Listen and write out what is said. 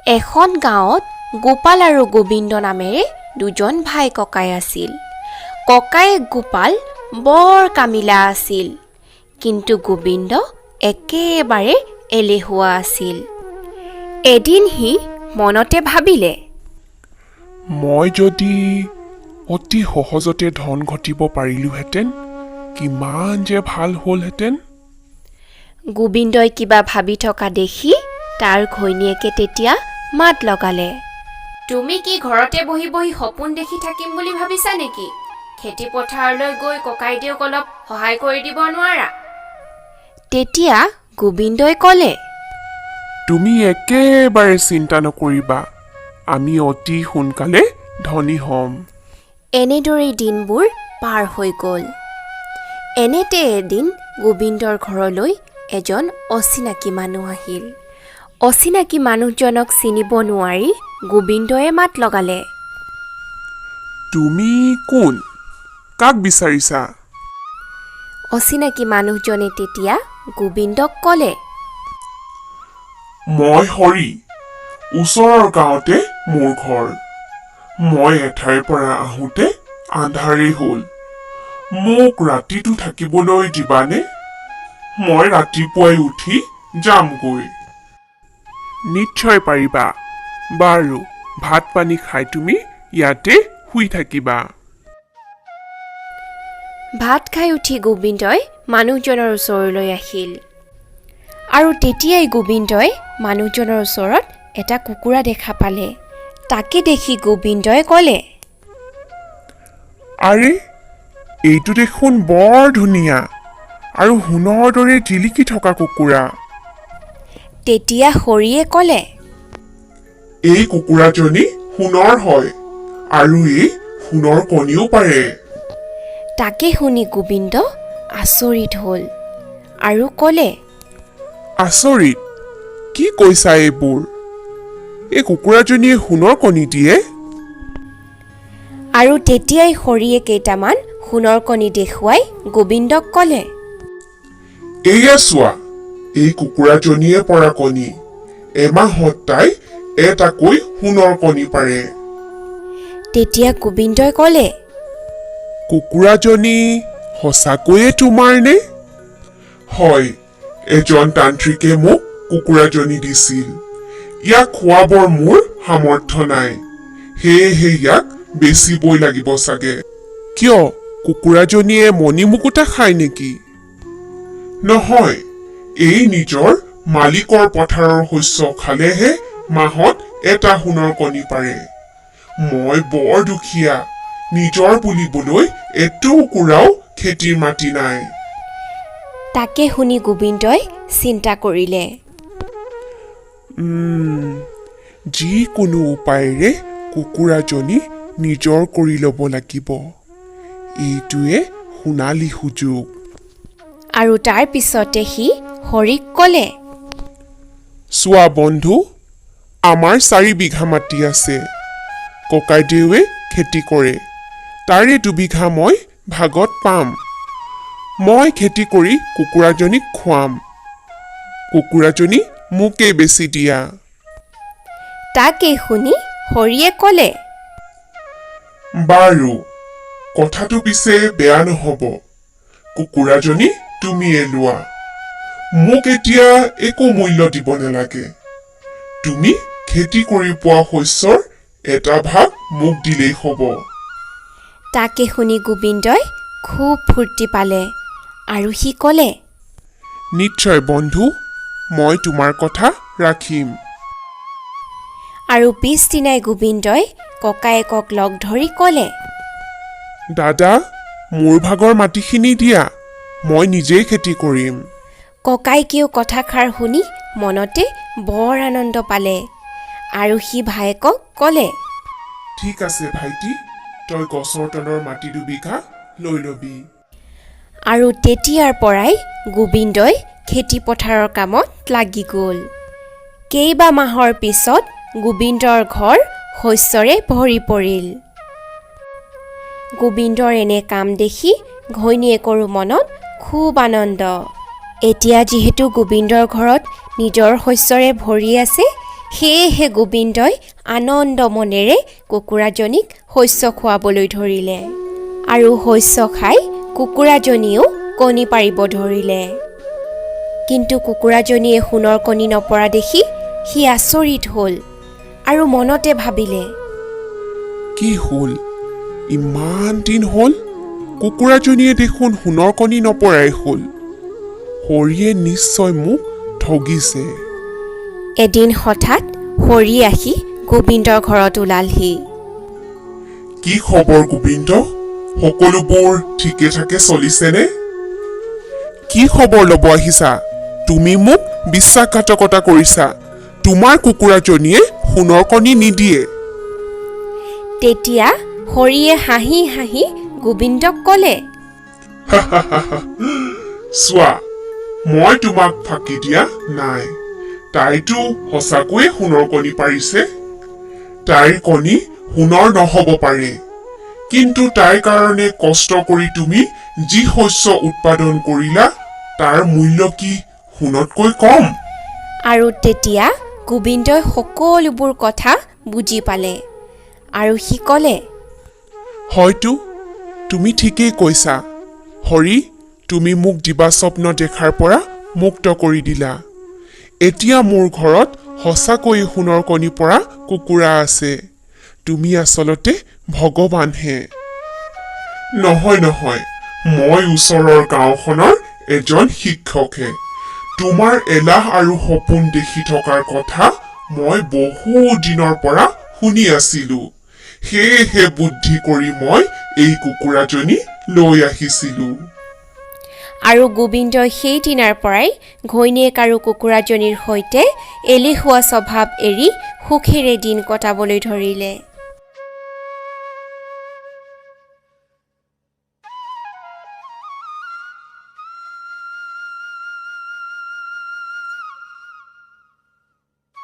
এখন গাঁৱত গোপাল আৰু গোবিন্দ নামেৰে দুজন ভাই ককাই আছিল। ককায়েক গোপাল বৰ কামিলা আছিল, কিন্তু গোবিন্দ একেবাৰে এলেহুৱা আছিল। এদিন সি মনতে ভাবিলে, মই যদি অতি সহজতে ধন ঘটিব পাৰিলোহেঁতেন কিমান যে ভাল হ'লহেঁতেন। গোবিন্দই কিবা ভাবি থকা দেখি তাৰ ঘৈণীয়েকে তেতিয়া মাত লগালে, তুমি কি ঘৰতে বহি বহি সপোন দেখি থাকিম বুলি ভাবিছা নেকি? খেতি পথাৰলৈ গৈ ককাইদেউক অলপ সহায় কৰি দিব নোৱাৰা? তেতিয়া গোবিন্দই ক'লে, তুমি একেবাৰে চিন্তা নকৰিবা, আমি অতি সোনকালে ধনী হ'ম। এনেদৰেই দিনবোৰ পাৰ হৈ গ'ল। এনেতে এদিন গোবিন্দৰ ঘৰলৈ এজন অচিনাকি মানুহ আহিল। অচিনাকি মানুহজনক চিনিব নোৱাৰি গোবিন্দয়ে মাত লগালে, তুমি কোন? কাক বিচাৰিছা? অচিনাকি মানুহজনে তেতিয়া গোবিন্দক ক'লে, মই হৰি, ওচৰৰ গাঁৱতে মোৰ ঘৰ। মই এঠাইৰ পৰা আহোঁতে আন্ধাৰেই হ'ল। মোক ৰাতিটো থাকিবলৈ দিবানে? মই ৰাতিপুৱাই উঠি যামগৈ। নিশ্চয় পাৰিবা। বাৰু, ভাত পানী খাই তুমি ইয়াতে শুই থাকিবা। ভাত খাই উঠি গোবিন্দই মানুহজনৰ ওচৰলৈ আহিল। আৰু তেতিয়াই গোবিন্দই মানুহজনৰ ওচৰত এটা কুকুৰা দেখা পালে। তাকে দেখি গোবিন্দই ক'লে, আৰে, এইটো দেখোন বৰ ধুনীয়া আৰু সোণৰ দৰে জিলিকি থকা কুকুৰা। তেতিয়া হৰিয়ে ক'লে, এই কুকুৰাজনী সোণৰ হয় আৰু এই সোণৰ কণীও পাৰে। তাকে শুনি গোবিন্দ আচৰিত হ'ল আৰু ক'লে, আচৰিত? কি কৈছা এইবোৰ? এই কুকুৰাজনীয়ে সোণৰ কণী দিয়ে? আৰু তেতিয়াই হৰিয়ে কেইটামান সোণৰ কণী দেখুৱাই গোবিন্দক ক'লে, এয়া চোৱা, এই কুকুৰাজনীয়ে পৰা কণী। এমাহত তাই এটাকৈ সোণৰ কণী পাৰে। তেতিয়া গোবিন্দই ক'লে, কুকুৰাজনী সঁচাকৈয়ে তোমাৰ নে? হয়, এজন তান্ত্ৰিকে মোক কুকুৰাজনী দিছিল। ইয়াক খোৱাবৰ মোৰ সামৰ্থ্য নাই, সেয়েহে ইয়াক বেচিবই লাগিব চাগে। কিয়, কুকুৰাজনীয়ে মণি মুকুতা খায় নেকি? নহয়, এই নিজৰ মালিকৰ পথাৰৰ শস্য খালেহে মাহত এটা সোণৰ কণী পাৰে। মই বৰ দুখীয়া, নিজৰ বুলিবলৈ এটুকুৰাও খেতিৰ মাটি নাই। তাকে শুনি গোবিন্দই চিন্তা কৰিলে, যিকোনো উপায়েৰে কুকুৰাজনী নিজৰ কৰি ল'ব লাগিব। এইটোৱে সোণালী সুযোগ। আৰু তাৰ পিছতে সি হৰিক ক'লে, চোৱা বন্ধু, আমাৰ 4 বিঘা মাটি আছে। ককাইদেউৱে খেতি কৰে, তাৰে 2 বিঘা মই ভাগত পাম। মই খেতি কৰি কুকুৰাজনীক খুৱাম। কুকুৰাজনী মোকেই বেচি দিয়া। তাকে শুনি হৰিয়ে ক'লে, বাৰু, কথাটো পিছে বেয়া নহ'ব। কুকুৰাজনী তুমিয়ে লোৱা। মোক এতিয়া একো মূল্য দিব নালাগে। তুমি খেতি কৰি পোৱা শস্যৰ এটা ভাগ মোক দিলেই হ'ব। তাকে শুনি গোবিন্দই খুব ফূৰ্তি পালে আৰু সি ক'লে, নিশ্চয় বন্ধু, মই তোমাৰ কথা ৰাখিম। আৰু পিছদিনাই গোবিন্দই ককায়েকক লগ ধৰি ক'লে, দাদা, মোৰ ভাগৰ মাটিখিনি দিয়া, মই নিজেই খেতি কৰিম। ককায়েকেও কথাষাৰ শুনি মনতে বৰ আনন্দ পালে আৰু সি ভায়েকক ক'লে, ঠিক আছে ভাইটি, তই গছৰ তলৰ মাটি দুবিঘা লৈ ল'বি। আৰু তেতিয়াৰ পৰাই গোবিন্দই খেতি পথাৰৰ কামত লাগি গ'ল। কেইবা মাহৰ পিছত গোবিন্দৰ ঘৰ শস্যৰে ভৰি পৰিল। গোবিন্দৰ এনে কাম দেখি ঘৈণীয়েকৰো মনত খুব আনন্দ। এতিয়া যিহেতু গোবিন্দৰ ঘৰত নিজৰ শস্যৰে ভৰি আছে, সেয়েহে গোবিন্দই আনন্দ মনেৰে কুকুৰাজনীক শস্য খুৱাবলৈ ধৰিলে আৰু শস্য খাই কুকুৰাজনীয়েও কণী পাৰিব ধৰিলে। কিন্তু কুকুৰাজনীয়ে সোণৰ কণী নপৰা দেখি সি আচৰিত হ'ল আৰু মনতে ভাবিলে, কি হ'ল? ইমান দিন হ'ল কুকুৰাজনীয়ে দেখোন সোণৰ কণী নপৰাই হ'ল। হৰিয়ে নিশ্চয় মোক ঠগিছে। এদিন হঠাৎ হৰি আহি গোবিন্দৰ ঘৰত ওলালহি। কি খবৰ গোবিন্দ? সকলোবোৰ ঠিকে ঠাকে চলিছেনে? কি খবৰ ল'ব আহিছা? তুমি মোক বিশ্বাসঘাতকতা কৰিছা। তোমাৰ কুকুৰাজনীয়ে সোণৰ কণী নিদিয়ে। তেতিয়া হৰিয়ে হাঁহি হাঁহি গোবিন্দক ক'লে, চোৱা, মই তোমাক ফাঁকি দিয়া নাই। তাইতো সঁচাকৈয়ে সোণৰ কণী পাৰিছে। তাইৰ কণী সোণৰ নহ'ব পাৰে, কিন্তু তাইৰ কাৰণে কষ্ট কৰি তুমি যি শস্য উৎপাদন কৰিলা, তাৰ মূল্য কি সোণতকৈ কম? আৰু তেতিয়া গোবিন্দই সকলোবোৰ কথা বুজি পালে আৰু সি ক'লে, হয়তো তুমি ঠিকেই কৈছা। হৰি, তুমি মোক দিবাস্বপ্ন দেখাৰ পৰা মুক্ত কৰি দিলা। এতিয়া মোৰ ঘৰত সঁচাকৈয়ে সোণৰ কণী পৰা কুকুৰা আছে। তুমি আচলতে ভগৱানহে। নহয় নহয়, মই ওচৰৰ গাঁওখনৰ এজন শিক্ষকহে। তোমাৰ এলাহ আৰু সপোন দেখি থকাৰ কথা মই বহু দিনৰ পৰা শুনি আছিলো। সেয়েহে বুদ্ধি কৰি মই এই কুকুৰাজনী লৈ আহিছিলো। আৰু গোবিন্দই সেইদিনাৰ পৰাই ঘৈণীয়েক আৰু কুকুৰাজনীৰ সৈতে এলেহুৱা স্বভাৱ এৰি সুখেৰে দিন কটাবলৈ ধৰিলে।